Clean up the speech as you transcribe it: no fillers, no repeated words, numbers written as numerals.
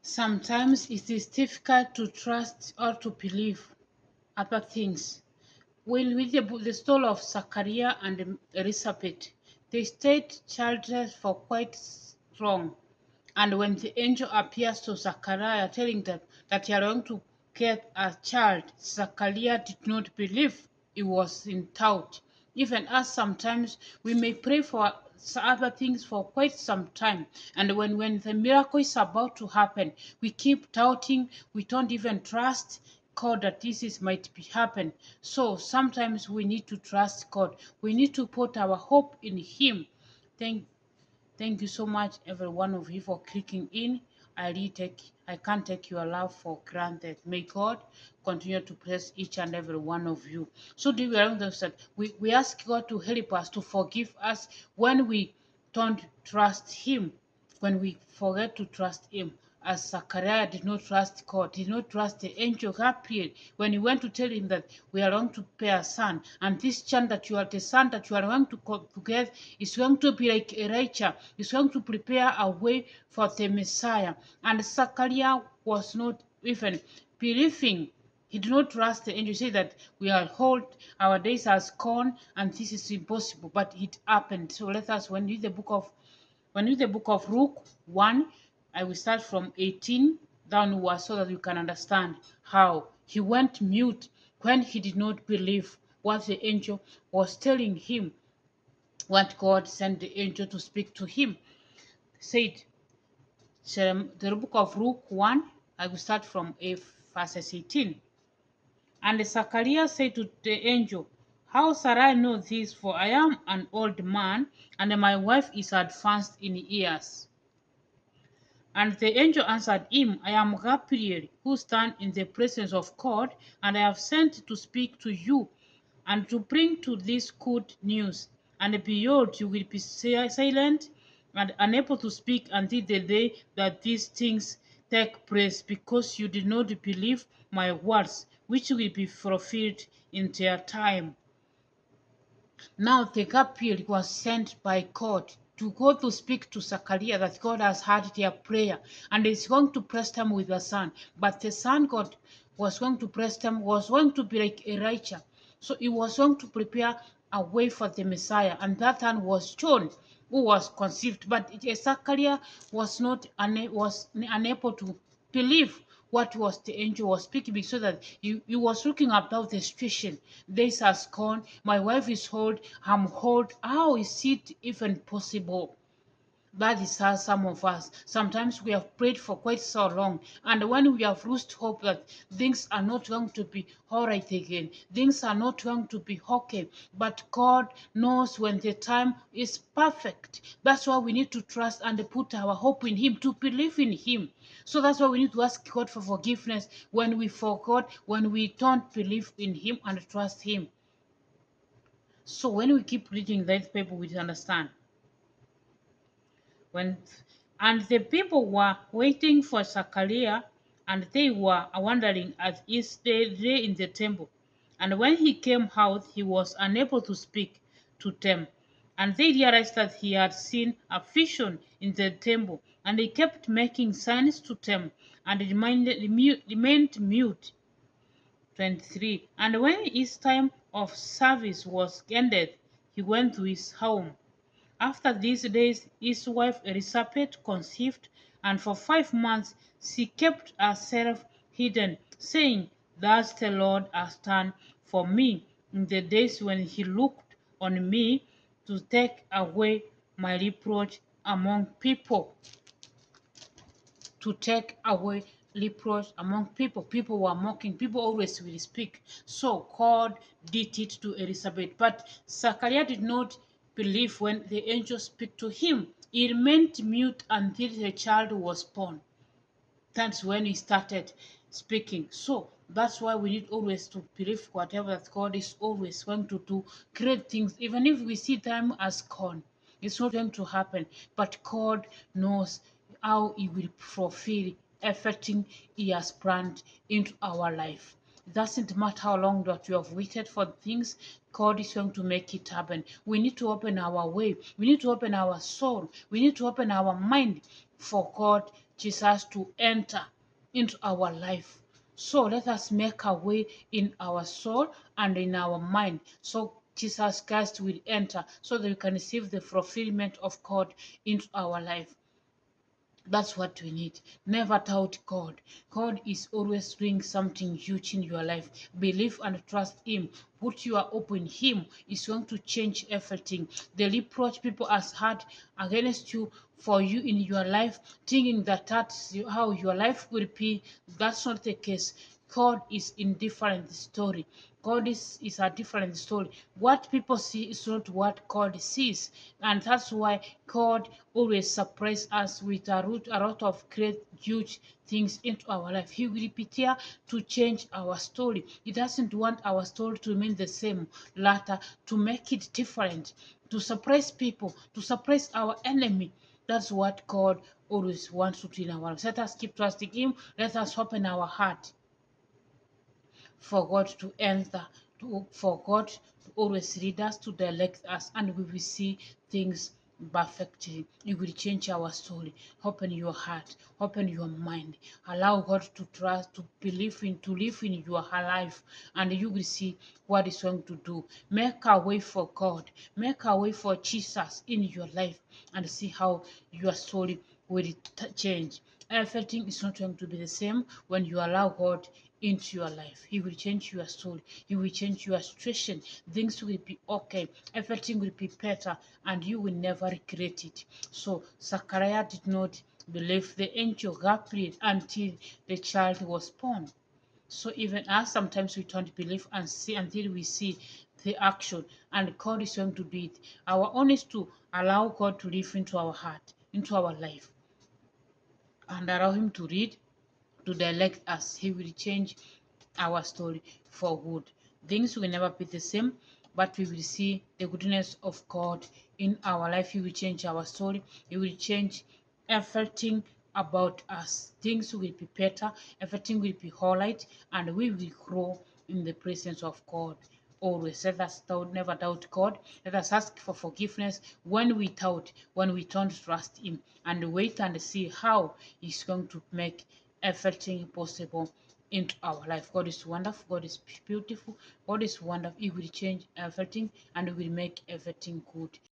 Sometimes it is difficult to trust or to believe other things. When with the story of Zachariah and Elizabeth, they stayed childless for quite long. And when the angel appears to Zachariah telling them that he are going to get a child, Zachariah did not believe. He was in doubt. Even as sometimes we may pray for other things for quite some time, and when the miracle is about to happen, we keep doubting. We don't even trust God that this is might be happen. So sometimes we need to trust God. We need to put our hope in Him. Thank Thank you so much, every one of you, for clicking in. I can't take your love for granted. May God continue to bless each and every one of you. So do we understand? We ask God to help us, to forgive us when we don't trust Him, when we forget to trust Him. As Zachariah did not trust God, did not trust the angel Gabriel when he went to tell him that we are going to bear a son, and this child that you are the son that you are going to get is going to be like Elijah, is going to prepare a way for the Messiah. And Zachariah was not even believing. He did not trust the angel. He said that we are old, our days are gone, and this is impossible. But it happened. So let us, when you read the book of Luke 1, I will start from 18 downwards so that you can understand how he went mute when he did not believe what the angel was telling him, what God sent the angel to speak to him. Said, the book of Luke 1, I will start from verses 18. And Zachariah said to the angel, how shall I know this? For I am an old man, and my wife is advanced in years. And the angel answered him, I am Gabriel, who stand in the presence of God, and I have sent to speak to you, and to bring to this good news. And behold, you will be silent and unable to speak until the day that these things take place, because you did not believe my words, which will be fulfilled in their time. Now the Gabriel was sent by God to go to speak to Zachariah that God has heard their prayer and is going to bless them with a son. But the son God was going to bless them was going to be like Elijah. So he was going to prepare a way for the Messiah, and that one was John, who was conceived. But Zachariah was not was unable to believe what was the angel was speaking, because so that you was looking about the situation. Days has gone, my wife is old, I'm old, how is it even possible? That is how some of us, sometimes we have prayed for quite so long, and when we have lost hope that things are not going to be all right again, things are not going to be okay, but God knows when the time is perfect. That's why we need to trust and put our hope in Him, to believe in Him. So that's why we need to ask God for forgiveness when we forgot, when we don't believe in Him and trust Him. So when we keep reading that paper, we understand. When and the people were waiting for Zachariah, and they were wondering as he stayed there in the temple. And when he came out, he was unable to speak to them. And they realized that he had seen a vision in the temple, and he kept making signs to them and remained mute. 23. And when his time of service was ended, he went to his home. After these days, his wife Elizabeth conceived, and for 5 months she kept herself hidden, saying, thus the Lord has done for me in the days when he looked on me to take away my reproach among people. To take away reproach among people. People were mocking. People always will speak. So God did it to Elizabeth. But Zachariah did not believe when the angel spoke to him. He remained mute until the child was born. That's when he started speaking. So that's why we need always to believe whatever that God is always going to do great things, even if we see them as gone. It's not going to happen, but God knows how He will fulfill everything He has planned into our life. It doesn't matter how long that you have waited for things, God is going to make it happen. We need to open our way. We need to open our soul. We need to open our mind for God Jesus to enter into our life. So let us make a way in our soul and in our mind. So Jesus Christ will enter so that we can receive the fulfillment of God into our life. That's what we need. Never doubt God. God is always doing something huge in your life. Believe and trust Him. Put your hope in Him. It's going to change everything. The reproach people has had against you for you in your life, thinking that that's how your life will be, that's not the case. God is in different story. God is a different story. What people see is not what God sees. And that's why God always surprises us with a lot of great, huge things into our life. He will be here to change our story. He doesn't want our story to remain the same, latter, to make it different, to surprise people, to surprise our enemy. That's what God always wants to do in our lives. Let us keep trusting Him. Let us open our heart for God to enter, for God to always lead us, to direct us, and we will see things perfectly. You will change our story. Open your heart, open your mind, allow God to trust, to believe in, to live in your life, and you will see what He's going to do. Make a way for God, make a way for Jesus in your life, and see how your story will change. Everything is not going to be the same when you allow God into your life. He will change your story. He will change your situation. Things will be okay. Everything will be better, and you will never regret it. So Zachariah did not believe the angel Gabriel until the child was born. So even us, sometimes we don't believe and see until we see the action, and God is going to do it. Our own is to allow God to live into our heart, into our life, and allow Him to read, to direct us. He will change our story for good. Things will never be the same, but we will see the goodness of God in our life. He will change our story. He will change everything about us. Things will be better, everything will be all right, and we will grow in the presence of God. Always let us never doubt God. Let us ask for forgiveness when we doubt, when we don't trust Him, and wait and see how He's going to make everything possible into our life. God is wonderful. God is beautiful. God is wonderful. He will change everything and will make everything good.